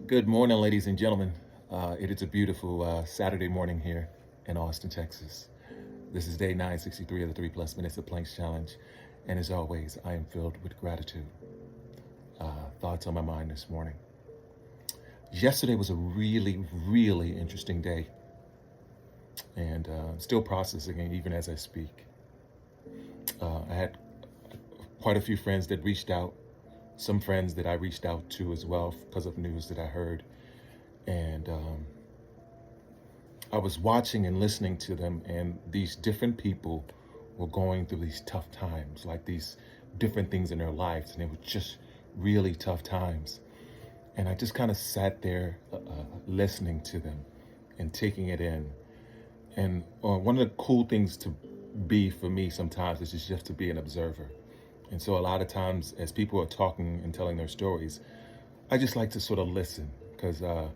Good morning, ladies and gentlemen. It is a beautiful Saturday morning here in Austin, Texas. This is day 963 of the 3 Plus Minutes of Planks Challenge. And as always, I am filled with gratitude. Thoughts on my mind this morning. Yesterday was a really interesting day. And still processing it even as I speak. I had quite a few friends that reached out. Some friends that I reached out to as well because of news that I heard. And I was watching and listening to them, and these different people were going through these tough times, like these different things in their lives, and they were just really tough times. And I just kind of sat there listening to them and taking it in. And one of the cool things to be for me sometimes is just to be an observer. And so a lot of times as people are talking and telling their stories, I just like to sort of listen because I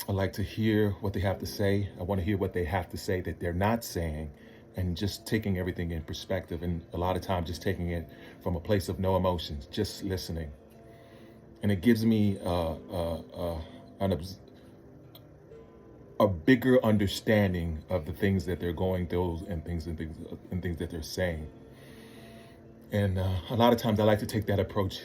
like to hear what they have to say. I want to hear what they have to say that they're not saying, and just taking everything in perspective. And a lot of times just taking it from a place of no emotions, just listening. And it gives me a bigger understanding of the things that they're going through and things that they're saying. And a lot of times I like to take that approach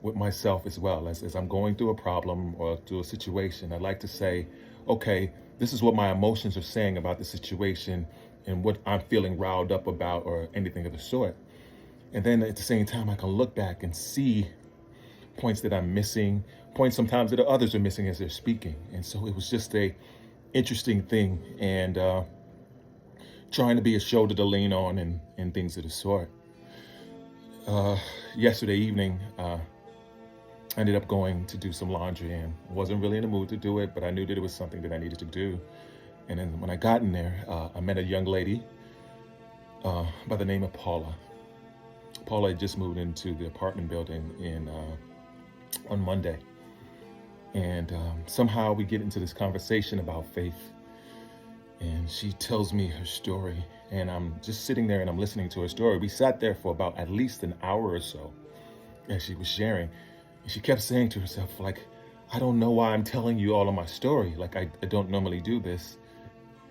with myself as well. As I'm going through a problem or through a situation, I like to say, okay, this is what my emotions are saying about the situation and what I'm feeling riled up about or anything of the sort. And then at the same time, I can look back and see points that I'm missing, points sometimes that others are missing as they're speaking. And so it was just a interesting thing, and trying to be a shoulder to lean on and things of the sort. Yesterday evening, I ended up going to do some laundry, and I wasn't really in the mood to do it, but I knew that it was something that I needed to do. And then when I got in there, I met a young lady by the name of Paula. Paula had just moved into the apartment building on Monday. And somehow we get into this conversation about faith. And she tells me her story, and I'm just sitting there and I'm listening to her story. We sat there for about at least an hour or so as she was sharing. And she kept saying to herself, like, I don't know why I'm telling you all of my story. Like, I don't normally do this,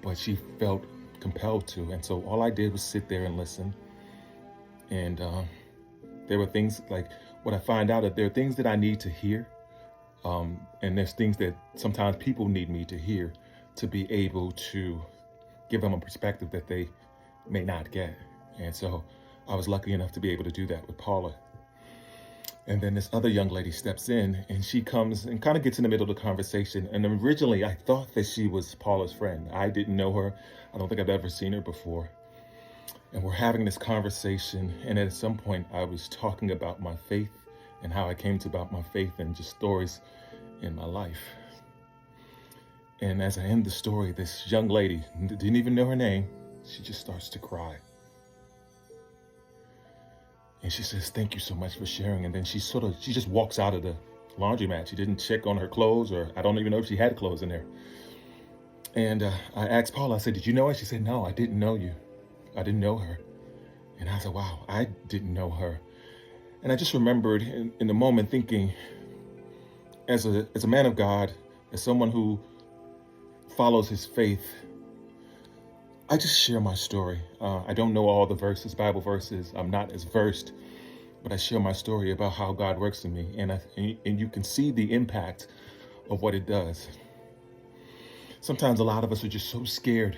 but she felt compelled to. And so all I did was sit there and listen. And there were things like what I find out that there are things that I need to hear. And there's things that sometimes people need me to hear to be able to give them a perspective that they may not get. And so I was lucky enough to be able to do that with Paula. And then this other young lady steps in, and she comes and kind of gets in the middle of the conversation. And originally I thought that she was Paula's friend. I didn't know her. I don't think I've ever seen her before. And we're having this conversation. And at some point I was talking about my faith and how I came to about my faith and just stories in my life. And as I end the story, this young lady, didn't even know her name, she just starts to cry. And she says, thank you so much for sharing. And then she just walks out of the laundromat. She didn't check on her clothes, or I don't even know if she had clothes in there. And I asked Paula, I said, did you know her? She said, no, I didn't know you. I didn't know her. And I said, wow, I didn't know her. And I just remembered in the moment thinking, as a man of God, as someone who follows his faith, I just share my story. I don't know all the verses, Bible verses. I'm not as versed, but I share my story about how God works in me. And you can see the impact of what it does. Sometimes a lot of us are just so scared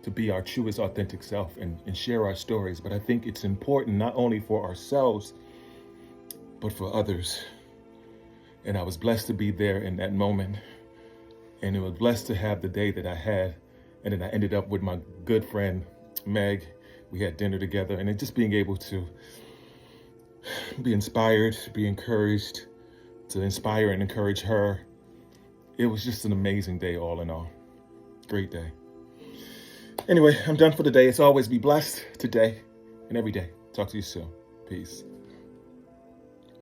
to be our truest, authentic self and share our stories. But I think it's important not only for ourselves, but for others. And I was blessed to be there in that moment. And it was blessed to have the day that I had. And then I ended up with my good friend, Meg. We had dinner together, and just being able to be inspired, be encouraged, to inspire and encourage her. It was just an amazing day all in all. Great day. Anyway, I'm done for the day. As always, be blessed today and every day. Talk to you soon. Peace.